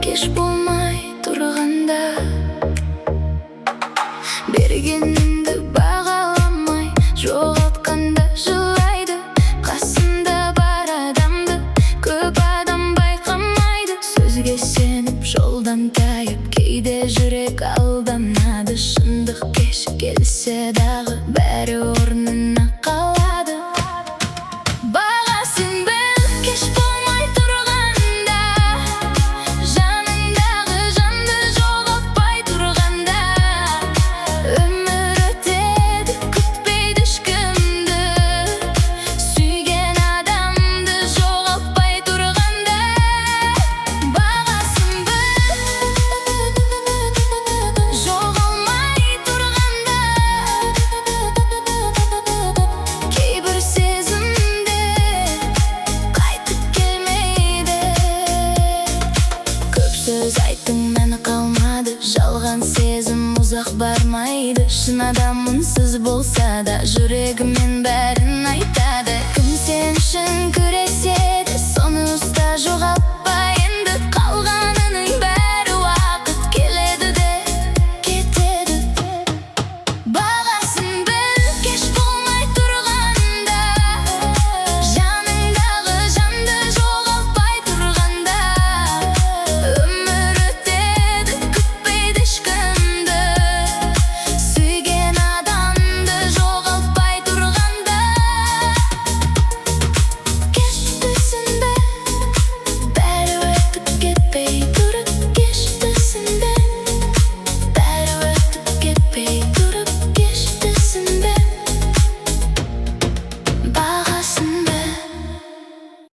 кеш болмай тұрғанда, бергеніңді бағаламай жоғалтқанда жылайды. Қасында бар адамды көп адам байқамайды. Сөзге сеніп жолдан тайып, кейде жүрек алданады. Шындық кеш келсе дағы бәрі орнына қалады. Бағасын біл кеш болмай тұрғанда, жаныңдағы жанды жоғалтпай тұрғанда. Өмір өтеді, күтпейді ешкімді, сүйген адамды жоғалтпай тұрғанда. Бағасын біл жоғалмай тұрғанда. Кейбір сезімде қайтып келмейді. Көп сөз айттың, мәні қалмады. Жалған сезім ұзақ бармайды. Шын адам үнсіз болса да жүрегімен бәрін айтады. Кім сен үшін күреседі, соны ұста, жоғалтпай.